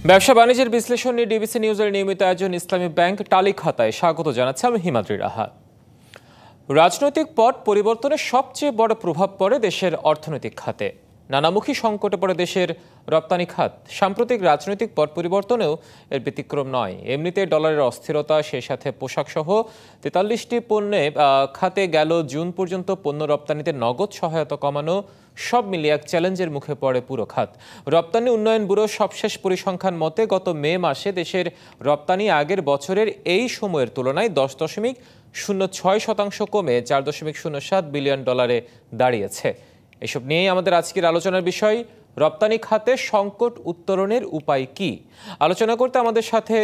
ব্যবসা বাণিজ্যের বিশ্লেষণ নিয়ে ডিবিসি নিউজের নিয়মিত আয়োজন ইসলামী ব্যাংক টালি খাতায় স্বাগত জানাচ্ছে আমি হিমাদ্রি রাহা। রাজনৈতিক পট পরিবর্তনের সবচেয়ে বড় প্রভাব পড়ে দেশের অর্থনৈতিক খাতে। নানামুখী সংকটে পড়ে দেশের রপ্তানি খাত। সাম্প্রতিক রাজনৈতিক পট পরিবর্তনেও এর ব্যতিক্রম নয়। এমনিতে ডলারের অস্থিরতা, সেই সাথে পোশাকসহ 43টি পণ্যে খাতে গেল জুন পর্যন্ত পণ্য রপ্তানিতে নগদ সহায়তা কমানো, সব মিলিয়ে এক চ্যালেঞ্জের মুখে পড়ে পুরো খাত। রপ্তানি উন্নয়ন ব্যুরোর সবশেষ পরিসংখ্যান মতে গত মে মাসে দেশের রপ্তানি আগের বছরের এই সময়ের তুলনায় 10.06% কমে 4.07 বিলিয়ন ডলারে দাঁড়িয়েছে। এসব নিয়েই আমাদের আজকের আলোচনার বিষয়, রপ্তানি খাতে সংকট উত্তরণের উপায় কি। আলোচনা করতে আমাদের সাথে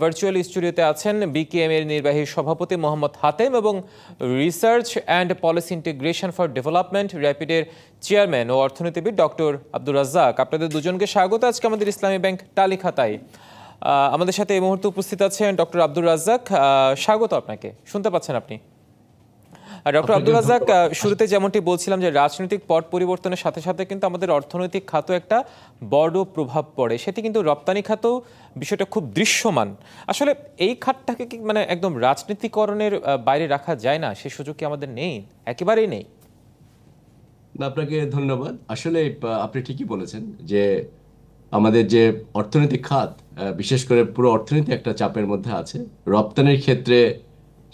ভার্চুয়াল স্টুডিওতে আছেন বিকেএম এর নির্বাহী সভাপতি মোহাম্মদ হাতেম এবং research and policy integration for development র্যাপিডের চেয়ারম্যান ও অর্থনীতিবিদ ডক্টর আব্দুর রাজ্জাক। আপনাদের দুজনকে স্বাগত আজকে আমাদের ইসলামী ব্যাংক টালি খাতায়। আমাদের সাথে এই মুহূর্তে উপস্থিত আছেন ডক্টর আব্দুর রাজ্জাক। স্বাগত আপনাকে। শুনতে পাচ্ছেন আপনি? ডক্টর আব্দুর রাজ্জাক, শুরুতে যেমনটি বলছিলাম যে রাজনৈতিক পট পরিবর্তনের সাথে সাথে কিন্তু আমাদের অর্থনৈতিক খাতও একটা বড় প্রভাব পড়ে, সেটি কিন্তু রপ্তানি খাতেও বিষয়টা খুব দৃশ্যমান। আসলে এই খাতটাকে কি একদম রাজনীতিকরণের বাইরে রাখা যায় না? সেই সুযোগ কি আমাদের নেই? একেবারেই নেই? আপনাকে ধন্যবাদ। আসলে আপনি ঠিকই বলেছেন যে আমাদের যে অর্থনৈতিক খাত, বিশেষ করে পুরো অর্থনীতি একটা চাপের মধ্যে আছে। রপ্তানির ক্ষেত্রে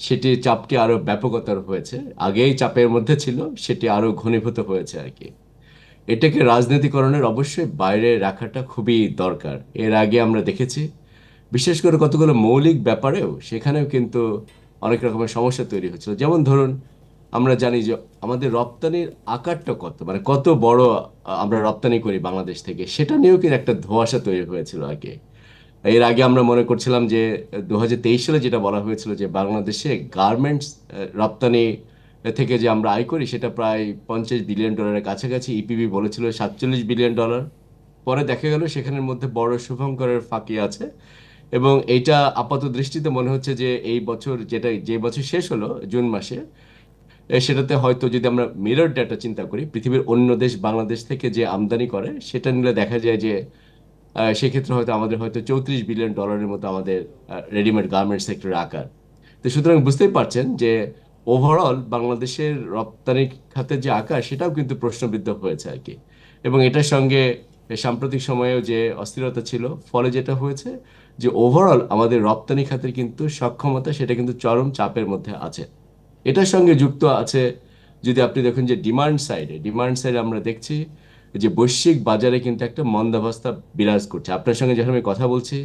সেটি চাপটি আরো ব্যাপকতর হয়েছে। আগেই চাপের মধ্যে ছিল, সেটি আরো ঘনীভূত হয়েছে আর কি। এটাকে রাজনীতিকরণের অবশ্যই বাইরে রাখাটা খুবই দরকার। এর আগে আমরা দেখেছি বিশেষ করে কতগুলো মৌলিক ব্যাপারেও সেখানেও কিন্তু অনেক রকমের সমস্যা তৈরি হচ্ছিল। যেমন ধরুন, আমরা জানি যে আমাদের রপ্তানির আকারটা কত, মানে কত বড় আমরা রপ্তানি করি বাংলাদেশ থেকে, সেটা নিয়েও কিন্তু একটা ধোঁয়াশা তৈরি হয়েছিল আগে। এর আগে আমরা মনে করছিলাম যে 2023 সালে যেটা বলা হয়েছিল যে বাংলাদেশে গার্মেন্টস রপ্তানি থেকে যে আমরা আয় করি সেটা প্রায় 50 বিলিয়ন ডলারের কাছাকাছি। ইপিবি বলেছিল 47 বিলিয়ন ডলার। পরে দেখা গেল সেখানের মধ্যে বড় শুভঙ্করের ফাঁকি আছে, এবং এইটা আপাত দৃষ্টিতে মনে হচ্ছে যে এই বছর যে বছর শেষ হলো জুন মাসে, সেটাতে হয়তো যদি আমরা মিরর ডেটা চিন্তা করি, পৃথিবীর অন্য দেশ বাংলাদেশ থেকে যে আমদানি করে সেটা নিলে দেখা যায় যে সেক্ষেত্রে হয়তো আমাদের হয়তো 34 বিলিয়ন ডলারের মতো আমাদের রেডিমেড গার্মেন্ট সেক্টরের আকার। তো সুতরাং বুঝতেই পারছেন যে ওভারঅল বাংলাদেশের রপ্তানি খাতের যে আকার সেটাও কিন্তু প্রশ্নবিদ্ধ হয়েছে আর কি। এবং এটার সঙ্গে সাম্প্রতিক সময়েও যে অস্থিরতা ছিল, ফলে যেটা হয়েছে যে ওভারঅল আমাদের রপ্তানি খাতের কিন্তু সক্ষমতা সেটা কিন্তু চরম চাপের মধ্যে আছে। এটার সঙ্গে যুক্ত আছে, যদি আপনি দেখুন যে ডিমান্ড সাইডে আমরা দেখছি যে বৈশ্বিক বাজারে কিন্তু একটা মন্দাবস্থা বিরাজ করছে। আপনার সঙ্গে যখন আমি কথা বলছি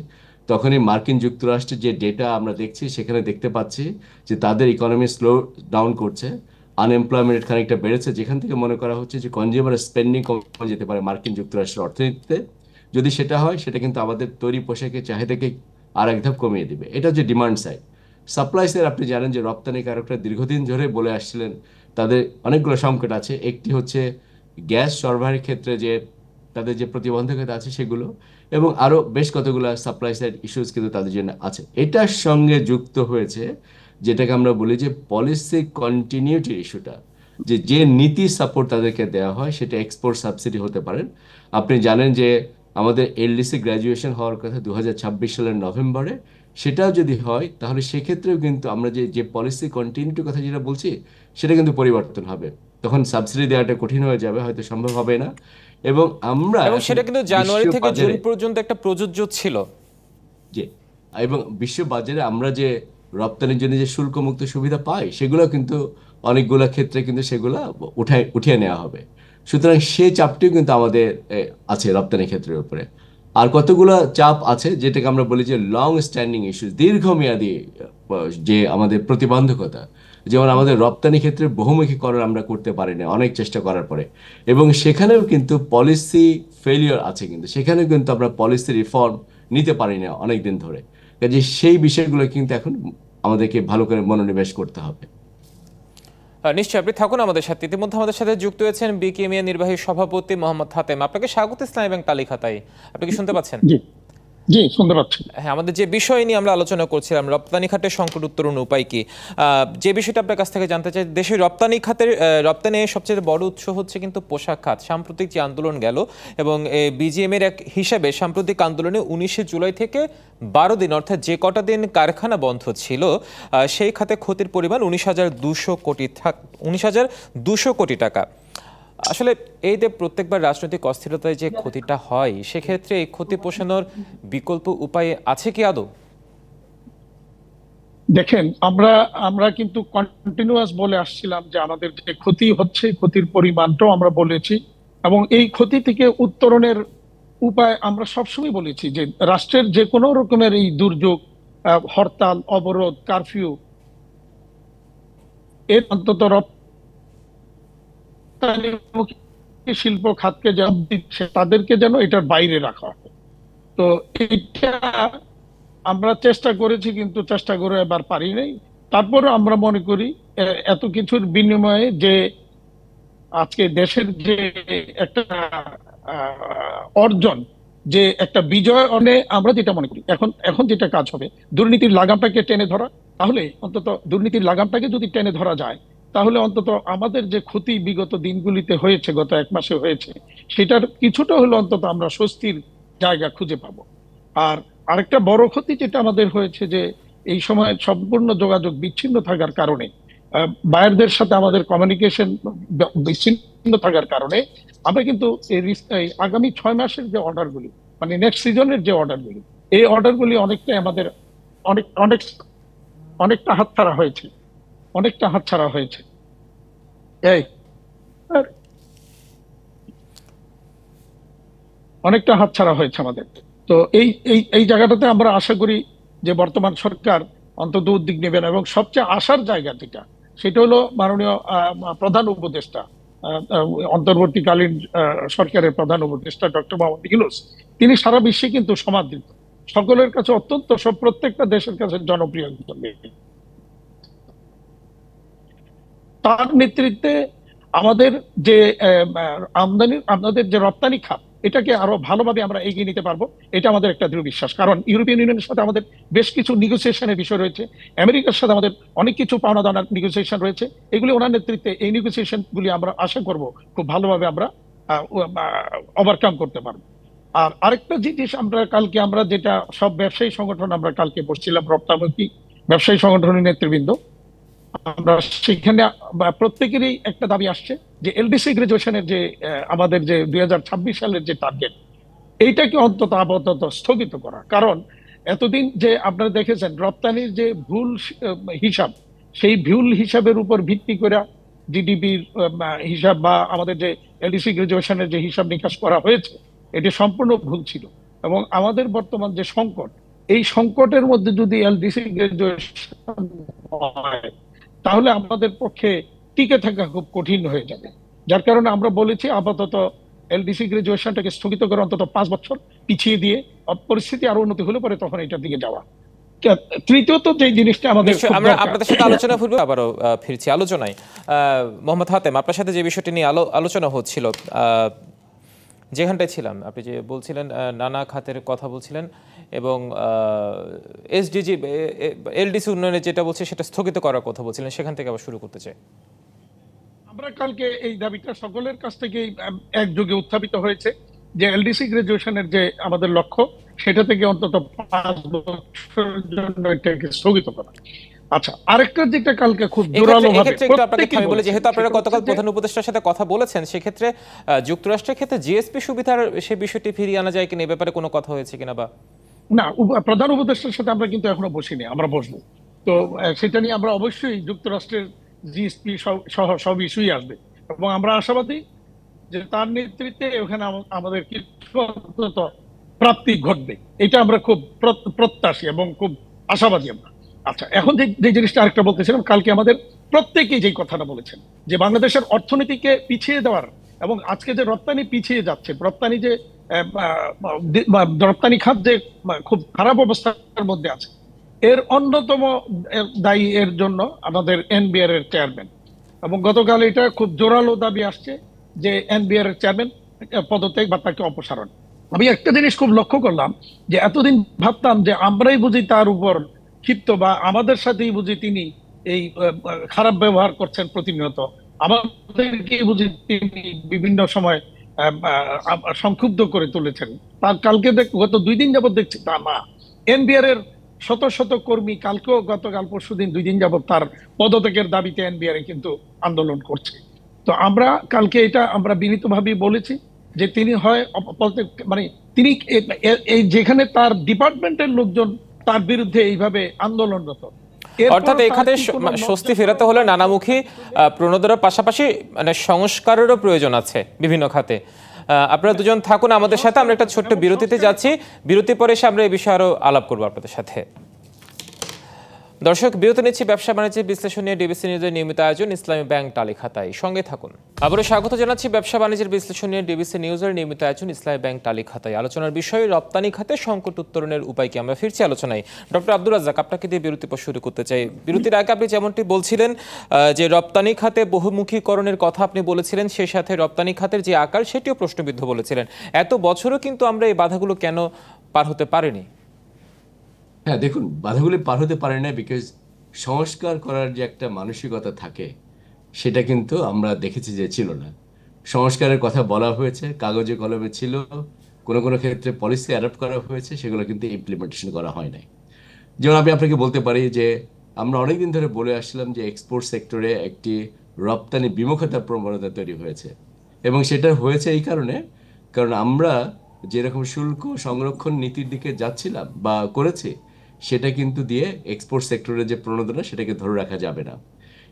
তখনই মার্কিন যুক্তরাষ্ট্রের যে ডেটা আমরা দেখছি সেখানে দেখতে পাচ্ছি যে তাদের ইকোনমি স্লো ডাউন করছে, আনএমপ্লয়মেন্ট খানিকটা বেড়েছে, যেখান থেকে মনে করা হচ্ছে যে কনজিউমার স্পেন্ডিং কমে যেতে পারে মার্কিন যুক্তরাষ্ট্রের অর্থনীতিতে। যদি সেটা হয় সেটা কিন্তু আমাদের তৈরি পোশাকের চাহিদাকে আর এক ধাপ কমিয়ে দিবে। এটা হচ্ছে ডিমান্ড সাইড। সাপ্লাই সাইড আপনি জানেন যে রপ্তানিকারকরা দীর্ঘদিন ধরে বলে আসছিলেন তাদের অনেকগুলো সংকট আছে। একটি হচ্ছে গ্যাস সরবরাহের ক্ষেত্রে যে তাদের যে প্রতিবন্ধকতা আছে সেগুলো, এবং আরও বেশ কতগুলো সাপ্লাই সাইড ইস্যুস কিন্তু তাদের জন্য আছে। এটার সঙ্গে যুক্ত হয়েছে যেটাকে আমরা বলি যে পলিসি কন্টিনিউটি ইস্যুটা, যে নীতি সাপোর্ট তাদেরকে দেওয়া হয় সেটা এক্সপোর্ট সাবসিডি হতে পারেন। আপনি জানেন যে আমাদের এলডিসি গ্র্যাজুয়েশন হওয়ার কথা 2026 সালের নভেম্বরে, সেটাও যদি হয় তাহলে সেক্ষেত্রেও কিন্তু আমরা যে যে পলিসি কন্টিনিউটির কথা যেটা বলছি সেটা কিন্তু পরিবর্তন হবে। তখন সাবসিডি দেওয়াটা কঠিন হয়ে যাবে, হয়তো সম্ভব হবে না। এবং আমরা এবং সেটা কিন্তু জানুয়ারি বিশ্ব থেকে জুন বাজারে পর্যন্ত একটা প্রযোজ্য ছিল। যে এবং বিশ্ব বাজারে আমরা যে রপ্তানির জন্য যে শুল্কমুক্ত সুবিধা পাই সেগুলো কিন্তু অনেকগুলো ক্ষেত্রে কিন্তু সেগুলো উঠিয়ে নেওয়া হবে। সুতরাং সেই চাপটিও কিন্তু আমাদের আছে রপ্তানি ক্ষেত্রের উপরে। আর কতগুলো চাপ আছে যেটাকে আমরা বলি যে লং স্ট্যান্ডিং ইস্যু, দীর্ঘমেয়াদী যে আমাদের প্রতিবন্ধকতা। যেমন আমাদের রপ্তানি ক্ষেত্রে বহুমুখীকরণ আমরা করতে পারি না অনেক চেষ্টা করার পরে, এবং সেখানেও কিন্তু পলিসি ফেলিওর আছে, কিন্তু সেখানেও কিন্তু আমরা পলিসি রিফর্ম নিতে পারি না অনেক দিন ধরে। কাজে সেই বিষয়গুলো কিন্তু এখন আমাদেরকে ভালো করে মনোনিবেশ করতে হবে। নিশ্চয়ই, আপনি থাকুন আমাদের সাথে। ইতিমধ্যে আমাদের সাথে যুক্ত হয়েছেন বিকেএমইএ নির্বাহী সভাপতি মোহাম্মদ হাতেম। আপনাকে স্বাগত ইসলামী ব্যাংক টালি খাতায়। আপনি কি শুনতে পাচ্ছেন? জি জি, শুনতে পাচ্ছি। হ্যাঁ, আমাদের যে বিষয় নিয়ে আমরা আলোচনা করছিলাম, রপ্তানি খাতের সংকট উত্তরণ উপায় কি, যে বিষয়টা আপনার কাছ থেকে জানতে চাই, দেশের রপ্তানি খাতের রপ্তানির সবচেয়ে বড় উৎস হচ্ছে কিন্তু পোশাক খাত। সাম্প্রতিক যে আন্দোলন গেল এবং বিজিএম এর এক হিসাবে সাম্প্রতিক আন্দোলনে 19শে জুলাই থেকে 12 দিন, অর্থাৎ যে কটা দিন কারখানা বন্ধ ছিল, সেই খাতে ক্ষতির পরিমাণ 19,200 কোটি টাকা। আসলে এই যে প্রত্যেকবার রাজনৈতিক অস্থিরতায় যে ক্ষতিটা হয়, সেক্ষেত্রে এই ক্ষতি পোষানোর বিকল্প উপায় আছে কি আদৌ? দেখেন, আমরা আমরা কিন্তু কন্টিনিউয়াস বলে আসছিলাম যে আমাদের যে ক্ষতি হচ্ছে, ক্ষতির পরিমাণটাও আমরা বলেছি, এবং এই ক্ষতি থেকে উত্তরণের উপায় আমরা সবসময় বলেছি যে রাষ্ট্রের যে কোনো রকমের এই দুর্যোগ, হরতাল, অবরোধ, কারফিউ, এর অন্তত রপ্তানিমুখী শিল্প খাতকে যেন দিচ্ছে, তাদেরকে যেন এটার বাইরে রাখা হয়। তো এটা আমরা চেষ্টা করেছি, কিন্তু চেষ্টা করে এবার পারি নাই। তারপরে আমরা মনে করি এত কিছুর বিনিময়ে যে আজকে দেশের যে একটা অর্জন, যে একটা বিজয়, আমরা যেটা মনে করি এখন এখন যেটা কাজ হবে, দুর্নীতির লাগামটাকে টেনে ধরা। তাহলে অন্তত দুর্নীতির লাগামটাকে যদি টেনে ধরা যায়, তাহলে অন্তত আমাদের যে ক্ষতি বিগত দিনগুলিতে হয়েছে, গত 1 মাসে হয়েছে, সেটার কিছুটা হলো অন্তত আমরা স্বস্তির জায়গা খুঁজে পাবো। আর আরেকটা বড় ক্ষতি যেটা আমাদের হয়েছে, যে এই সময় সম্পূর্ণ যোগাযোগ বিচ্ছিন্ন থাকার কারণে, বায়ারদের সাথে আমাদের কমিউনিকেশন বিচ্ছিন্ন থাকার কারণে আমরা কিন্তু এই আগামী 6 মাসের যে অর্ডারগুলি, মানে নেক্সট সিজনের যে অর্ডারগুলি, এই অর্ডারগুলি অনেকটাই আমাদের অনেক অনেক অনেকটা হাতছাড়া হয়েছে, অনেকটা হাতছাড়া হয়েছে। এই আর অনেকটা হাতছাড়া হয়েছে আমাদের। তো এই এই এই জায়গাটাতে আমরা আশা করি যে বর্তমান সরকার অন্তত উদ্যোগ নেবেন, এবং সবচেয়ে আশার জায়গা যেটা, সেটা হলো মাননীয় প্রধান উপদেষ্টা, অন্তর্বর্তীকালীন সরকারের প্রধান উপদেষ্টা ডক্টর মোহাম্মদ ইউনূস। তিনি সারা বিশ্বে কিন্তু সমাদৃত, সকলের কাছে অত্যন্ত, প্রত্যেকটা দেশের কাছে জনপ্রিয় একজন ব্যক্তি। তার নেতৃত্বে আমাদের যে আমাদের যে রপ্তানি খাত, এটাকে আরো ভালোভাবে আমরা এগিয়ে নিতে পারবো, এটা আমাদের একটা দৃঢ় বিশ্বাস। কারণ ইউরোপিয়ান ইউনিয়নের সাথে আমাদের বেশ কিছু নেগোসিয়েশনের বিষয় রয়েছে, আমেরিকার সাথে আমাদের অনেক কিছু পাওনা দাওনার নেগোসিয়েশন রয়েছে। এগুলি ওনার নেতৃত্বে, এই নেগোসিয়েশন গুলি আমরা আশা করব খুব ভালোভাবে আমরা ওভারকাম করতে পারবো। আর আরেকটা জিনিস, আমরা যেটা সব ব্যবসায়ী সংগঠন আমরা কালকে বসছিলাম, রপ্তানি ব্যবসায়ী সংগঠনের নেতৃবৃন্দ, আমরা সেখানে প্রত্যেকেরই একটা দাবি আসছে যে এলডিসি গ্রাজুয়েশনের যে আমাদের যে 2026 সালের যে টার্গেট, এইটাকে অন্তত আপাতত স্থগিত করা। কারণ এতদিন যে আপনারা দেখেছেন রপ্তানির যে ভুল হিসাব, সেই ভুল হিসাবের উপর ভিত্তি করে জিডিপির হিসাব বা আমাদের যে এলডিসি গ্রাজুয়েশনের যে হিসাব নিকাশ করা হয়েছে, এটি সম্পূর্ণ ভুল ছিল। এবং আমাদের বর্তমান যে সংকট, এই সংকটের মধ্যে যদি এলডিসি গ্রাজুয়েশন হয়, তাহলে আমাদের পক্ষে টিকে থাকা খুব কঠিন হয়ে যাবে। যার কারণে আমরা বলেছি আপাতত এলডিসি গ্রাজুয়েশনটাকে স্থগিত করে অন্তত 5 বছর পিছিয়ে দিয়ে, পরিস্থিতি আরো উন্নতি হলে পরে তখন এটার দিকে যাওয়া। তৃতীয়ত যে জিনিসটা আমাদের আমরা আপনাদের সাথে আলোচনা করব, আবারও ফিরছি আলোচনায়। মোহাম্মদ হাতেম, আপনার সাথে যে বিষয়টি নিয়ে আলোচনা হচ্ছিল, যেখানটায় ছিলাম, আপনি যে বলছিলেন নানা খাতের কথা বলছিলেন, এবং এসডিজি এলডিসি উন্নয়নের যেটা বলছে সেটা স্থগিত করার কথা বলছিলেন, সেখান থেকে আবার শুরু করতে চাই। আমরা কালকে এই দাবিটা সকলের কাছ থেকে একযোগে উত্থাপিত হয়েছে যে এলডিসি গ্রাজুয়েশনের যে আমাদের লক্ষ্য, সেটা থেকে অন্তত 5 বছরের জন্য এটাকে স্থগিত করা। আচ্ছা, আরেকটা যেটা কালকে খুব জোরালো ভাবে আমি বলি, যেহেতু আপনারা গতকাল প্রধান উপদেষ্টার সাথে কথা বলেছেন, সেক্ষেত্রে যুক্তরাষ্ট্রের ক্ষেত্রে জিএসপি সুবিধার সেই বিষয়টি ফিরিয়ে আনা যায় কিনা, এই ব্যাপারে কোনো কথা হয়েছে কিনা? বা না, প্রধান উপদেষ্টার সাথে আমরা কিন্তু এখনো বসিনি, আমরা বসবো। তো সেটা নিয়ে আমরা অবশ্যই যুক্তরাষ্ট্রের জিএসপি সহ সব ইস্যুই আসবে, এবং আমরা আশাবাদী যে তার নেতৃত্বে ওখানে আমাদের কিছু অন্তত প্রাপ্তি ঘটবে। এটা আমরা খুব প্রত্যাশী এবং খুব আশাবাদী আমরা। আচ্ছা, এখন যে জিনিসটা আরেকটা বলতেছিলাম, কালকে আমাদের প্রত্যেকেই যে কথাটা বলেছেন যে বাংলাদেশের অর্থনীতিকে পিছিয়ে দেওয়ার, এবং আজকে যে রপ্তানি পিছিয়ে যাচ্ছে, রপ্তানি খাত যে খুব খারাপ অবস্থার মধ্যে আছে, এর অন্যতম দায়ী এর জন্য আমাদের এনবিআর এর চেয়ারম্যান। এবং গতকাল এটা খুব জোরালো দাবি আসছে যে এনবিআর এর চেয়ারম্যান পদত্যাগ বা তাকে অপসারণ। আমি একটা জিনিস খুব লক্ষ্য করলাম যে এতদিন ভাবতাম যে আমরাই বুঝি তার উপর ক্ষিপ্ত, বা আমাদের সাথেই বুঝি তিনি এই খারাপ ব্যবহার করছেন প্রতিনিয়ত, আমাদেরকে বুঝি তিনি বিভিন্ন সময় সংক্ষুব্ধ করে তুলেছেন। তার কালকে গত 2 দিন যাবত দেখছি তা না, এনবিআর এর শত শত কর্মী কালকেও গতকাল পরশুদিন 2 দিন যাবত তার পদত্যাগের দাবিতে এনবিআর কিন্তু আন্দোলন করছে। তো আমরা কালকে এটা আমরা বিনীতভাবেই বলেছি যে তিনি হয় মানে তিনি এই যেখানে তার ডিপার্টমেন্টের লোকজন তার বিরুদ্ধে এইভাবে আন্দোলনরত, অর্থাৎ এই খাতে স্বস্তি ফেরাতে হলে নানামুখী প্রণোদনার পাশাপাশি মানে সংস্কারেরও প্রয়োজন আছে বিভিন্ন খাতে। আপনারা দুজন থাকুন আমাদের সাথে, আমরা একটা ছোট্ট বিরতিতে যাচ্ছি, বিরতি পরে এসে আমরা এই বিষয়ে আরো আলাপ করবো আপনাদের সাথে। দর্শক, বিরতি নিচ্ছি ব্যবসা বাণিজ্যের বিশ্লেষণ নিয়ে ডিবিসি নিউজের নিয়মিত আয়োজন ইসলামী ব্যাংক টালি খাতায়, সঙ্গে থাকুন। আবারও স্বাগত জানাচ্ছি ব্যবসা বাণিজ্যের বিশ্লেষণ নিয়ে ডিবিসি নিউজের নিয়মিত আয়োজন ইসলামী ব্যাংক টালি খাতায়। আলোচনার বিষয় রপ্তানি খাতে সংকট উত্তরণের উপায় কি। আমরা ফিরছি আলোচনায়। ডক্টর আব্দুর রাজ্জাক, আপনাকে দিয়ে বিরতি পর শুরু করতে চাই। বিরতির আগে আপনি যেমনটি বলছিলেন যে রপ্তানি খাতে বহুমুখীকরণের কথা আপনি বলেছিলেন, সেই সাথে রপ্তানি খাতের যে আকার সেটিও প্রশ্নবিদ্ধ বলেছিলেন। এত বছরও কিন্তু আমরা এই বাধাগুলো কেন পার হতে পারিনি? হ্যাঁ, দেখুন, বাধাগুলি পার হতে পারে না বিকজ সংস্কার করার যে একটা মানসিকতা থাকে সেটা কিন্তু আমরা দেখেছি যে ছিল না। সংস্কারের কথা বলা হয়েছে, কাগজে কলমে ছিল, কোনো কোনো ক্ষেত্রে পলিসি অ্যাডপ্ট করা হয়েছে, সেগুলো কিন্তু ইমপ্লিমেন্টেশন করা হয় নাই। যেমন আমি আপনাকে বলতে পারি যে আমরা অনেকদিন ধরে বলে আসছিলাম যে এক্সপোর্ট সেক্টরে একটি রপ্তানি বিমুখতার প্রবণতা তৈরি হয়েছে, এবং সেটা হয়েছে এই কারণে, কারণ আমরা যেরকম শুল্ক সংরক্ষণ নীতির দিকে যাচ্ছিলাম বা করেছি, সেটা কিন্তু দিয়ে এক্সপোর্ট সেক্টরের যে প্রণোদনা সেটাকে ধরে রাখা যাবে না।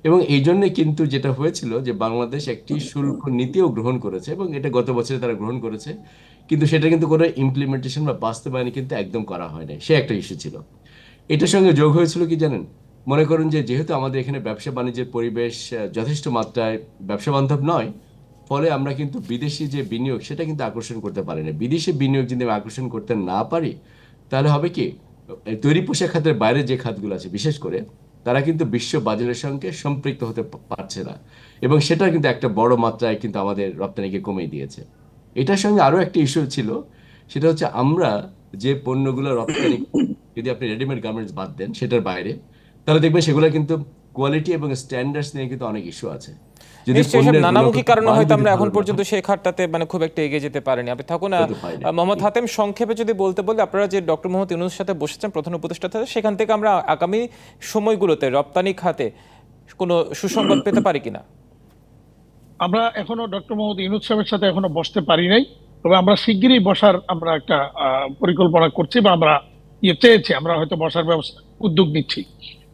এবং এই জন্যে কিন্তু যেটা হয়েছিল যে বাংলাদেশ একটি শুল্ক নীতিও গ্রহণ করেছে, এবং এটা গত বছরে তারা গ্রহণ করেছে, কিন্তু সেটা কিন্তু কোনো ইমপ্লিমেন্টেশন বা বাস্তবায়ন কিন্তু একদম করা হয় নাই। সে একটা ইস্যু ছিল। এটার সঙ্গে যোগ হয়েছিল কি জানেন, মনে করুন যে যেহেতু আমাদের এখানে ব্যবসা বাণিজ্যের পরিবেশ যথেষ্ট মাত্রায় ব্যবসা বান্ধব নয়, ফলে আমরা কিন্তু বিদেশি যে বিনিয়োগ সেটা কিন্তু আকর্ষণ করতে পারি না। বিদেশি বিনিয়োগ যদি আমি আকর্ষণ করতে না পারি, তাহলে হবে কি, তৈরি পোশাক খাতের বাইরে যে খাতগুলো আছে বিশেষ করে, তারা কিন্তু বিশ্ব বাজারের সঙ্গে সম্পৃক্ত হতে পারছে না, এবং সেটা কিন্তু একটা বড় মাত্রায় কিন্তু আমাদের রপ্তানিকে কমিয়ে দিয়েছে। এটার সঙ্গে আরও একটা ইস্যু ছিল, সেটা হচ্ছে আমরা যে পণ্যগুলো রপ্তানি, যদি আপনি রেডিমেড গার্মেন্টস বাদ দেন সেটার বাইরে, তাহলে দেখবেন সেগুলো কিন্তু কোয়ালিটি এবং স্ট্যান্ডার্ডস নিয়ে কিন্তু অনেক ইস্যু আছে। নানামুখী কারণে হয়তো আমরা এখন পর্যন্ত সেই খাতটাতে মানে খুব একটা এগিয়ে যেতে পারিনি। আপনি থাকুন। মোহাম্মদ হাতেম, সংক্ষেপে যদি বলতে বলতে, আপনারা যে ডক্টর মোহাম্মদ ইউনূসের সাথে বসেছেন প্রধান উপদেষ্টা, সেখান থেকে আমরা আগামী সময়গুলোতে রপ্তানি খাতে কোনো সুসংবাদ পেতে পারি কিনা? আমরা এখনো ডক্টর মোহাম্মদ ইউনূস সাহেবের সাথে এখনো বসতে পারি নাই, তবে আমরা শিগগিরই বসার আমরা একটা পরিকল্পনা করছি, বা আমরা চেয়েছি, আমরা হয়তো বসার ব্যবস্থা উদ্যোগ নিচ্ছি।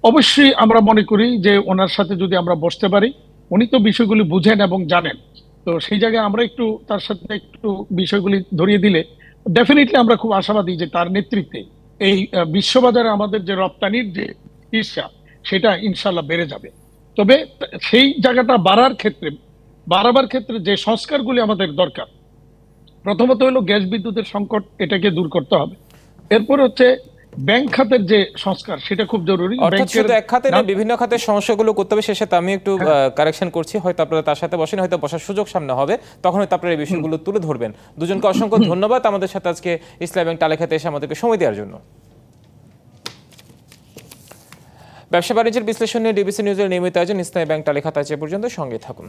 অবশ্যই আমরা মনে করি যে ওনার সাথে যদি আমরা বসতে পারি, উনি তো বিষয়গুলি বুঝেন এবং জানেন, তো সেই জায়গায় আমরা একটু তার সাথে একটু বিষয়গুলি ধরিয়ে দিলে ডেফিনেটলি আমরা খুব আশাবাদী যে তার নেতৃত্বে এই বিশ্ববাজারে আমাদের যে রপ্তানির যে ঈর্ষা সেটা ইনশাল্লাহ বেড়ে যাবে। তবে সেই জায়গাটা বাড়াবার ক্ষেত্রে যে সংস্কারগুলি আমাদের দরকার, প্রথমত হলো গ্যাস বিদ্যুতের সংকট, এটাকে দূর করতে হবে। এরপর হচ্ছে ব্যাংক খাতের যে সংস্কার, সেটা খুব জরুরি। অর্থাৎ শুধু এক খাতে না, বিভিন্ন খাতের সমস্যাগুলো করতে হবে। শেষে আমি একটু কারেকশন করছি, হয়তো আপনারা তার সাথে বসেন, হয়তো বসার সুযোগ সামনে হবে, তখন হয়তো আপনারা এই বিষয়গুলো তুলে ধরবেন। দুজনকে অসংখ্য ধন্যবাদ আমাদের সাথে আজকে ইসলামী ব্যাংক টালি খাতে এসে আমাদেরকে সময় দেওয়ার জন্য। ব্যবসা বাণিজ্যের বিশ্লেষণ নিয়ে ডিবিসি নিউজের নিয়মিত আয়োজন ইসলামী ব্যাংক টালি খাতা পর্যন্ত সঙ্গে থাকুন।